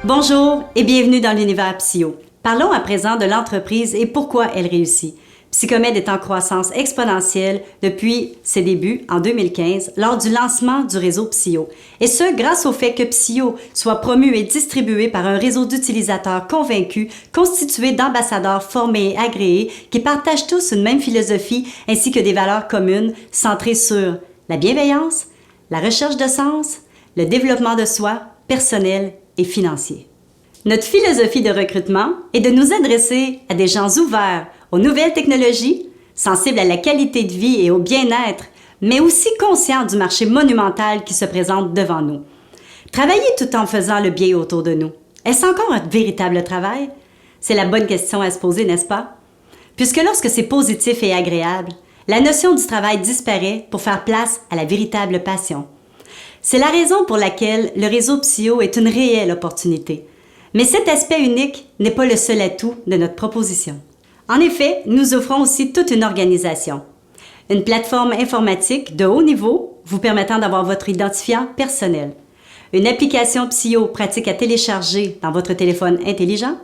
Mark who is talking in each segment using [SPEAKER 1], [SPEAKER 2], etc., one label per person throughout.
[SPEAKER 1] Bonjour et bienvenue dans l'univers Psyo. Parlons à présent de l'entreprise et pourquoi elle réussit. Psychomed est en croissance exponentielle depuis ses débuts en 2015 lors du lancement du réseau Psyo. Et ce, grâce au fait que Psyo soit promu et distribué par un réseau d'utilisateurs convaincus constitué d'ambassadeurs formés et agréés qui partagent tous une même philosophie ainsi que des valeurs communes centrées sur la bienveillance, la recherche de sens, le développement de soi, personnel et financier. Notre philosophie de recrutement est de nous adresser à des gens ouverts aux nouvelles technologies, sensibles à la qualité de vie et au bien-être, mais aussi conscients du marché monumental qui se présente devant nous. Travailler tout en faisant le bien autour de nous. Est-ce encore un véritable travail? C'est la bonne question à se poser, n'est-ce pas? Puisque lorsque c'est positif et agréable, la notion du travail disparaît pour faire place à la véritable passion. C'est la raison pour laquelle le réseau Psyo est une réelle opportunité. Mais cet aspect unique n'est pas le seul atout de notre proposition. En effet, nous offrons aussi toute une organisation. Une plateforme informatique de haut niveau vous permettant d'avoir votre identifiant personnel. Une application Psyo pratique à télécharger dans votre téléphone intelligent.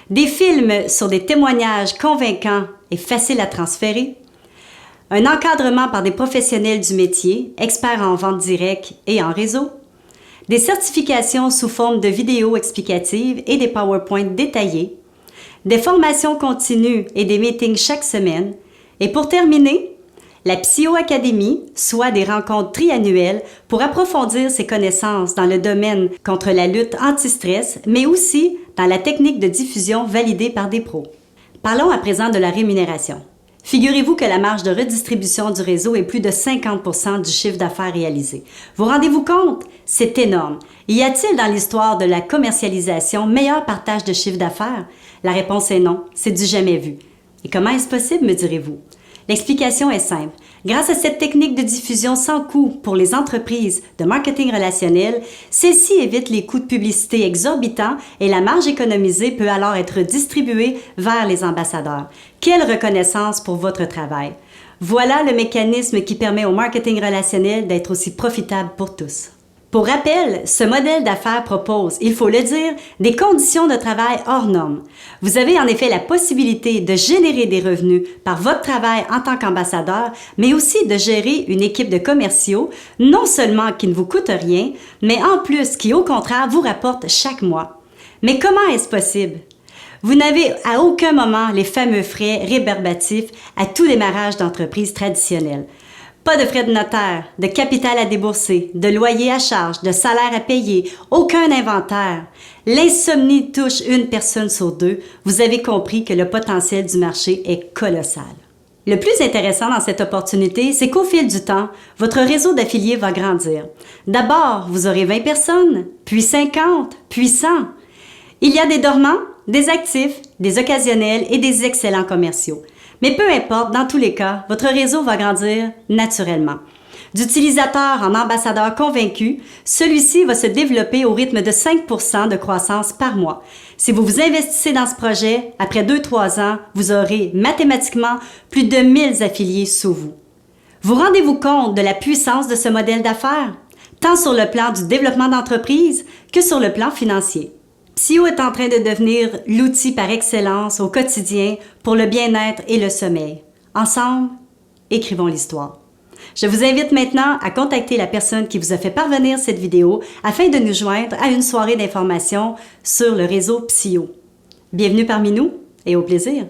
[SPEAKER 1] Des films sur des témoignages convaincants et faciles à transférer. Un encadrement par des professionnels du métier, experts en vente directe et en réseau. Des certifications sous forme de vidéos explicatives et des PowerPoint détaillés. Des formations continues et des meetings chaque semaine. Et pour terminer, la Psyo Academy, soit des rencontres triannuelles pour approfondir ses connaissances dans le domaine contre la lutte anti-stress, mais aussi dans la technique de diffusion validée par des pros. Parlons à présent de la rémunération. Figurez-vous que la marge de redistribution du réseau est plus de 50% du chiffre d'affaires réalisé. Vous rendez-vous compte? C'est énorme. Y a-t-il dans l'histoire de la commercialisation meilleur partage de chiffre d'affaires? La réponse est non, c'est du jamais vu. Et comment est-ce possible, me direz-vous? L'explication est simple. Grâce à cette technique de diffusion sans coût pour les entreprises de marketing relationnel, celle-ci évite les coûts de publicité exorbitants et la marge économisée peut alors être distribuée vers les ambassadeurs. Quelle reconnaissance pour votre travail! Voilà le mécanisme qui permet au marketing relationnel d'être aussi profitable pour tous. Pour rappel, ce modèle d'affaires propose, il faut le dire, des conditions de travail hors normes. Vous avez en effet la possibilité de générer des revenus par votre travail en tant qu'ambassadeur, mais aussi de gérer une équipe de commerciaux, non seulement qui ne vous coûte rien, mais en plus qui au contraire vous rapporte chaque mois. Mais comment est-ce possible? Vous n'avez à aucun moment les fameux frais rébarbatifs à tout démarrage d'entreprise traditionnelle. Pas de frais de notaire, de capital à débourser, de loyer à charge, de salaire à payer, aucun inventaire. L'insomnie touche une personne sur deux. Vous avez compris que le potentiel du marché est colossal. Le plus intéressant dans cette opportunité, c'est qu'au fil du temps, votre réseau d'affiliés va grandir. D'abord, vous aurez 20 personnes, puis 50, puis 100. Il y a des dormants, des actifs, des occasionnels et des excellents commerciaux. Mais peu importe, dans tous les cas, votre réseau va grandir naturellement. D'utilisateurs en ambassadeurs convaincus, celui-ci va se développer au rythme de 5% de croissance par mois. Si vous vous investissez dans ce projet, après 2-3 ans, vous aurez mathématiquement plus de 1000 affiliés sous vous. Vous rendez-vous compte de la puissance de ce modèle d'affaires, tant sur le plan du développement d'entreprise que sur le plan financier? Psyo est en train de devenir l'outil par excellence au quotidien pour le bien-être et le sommeil. Ensemble, écrivons l'histoire. Je vous invite maintenant à contacter la personne qui vous a fait parvenir cette vidéo afin de nous joindre à une soirée d'information sur le réseau Psyo. Bienvenue parmi nous et au plaisir!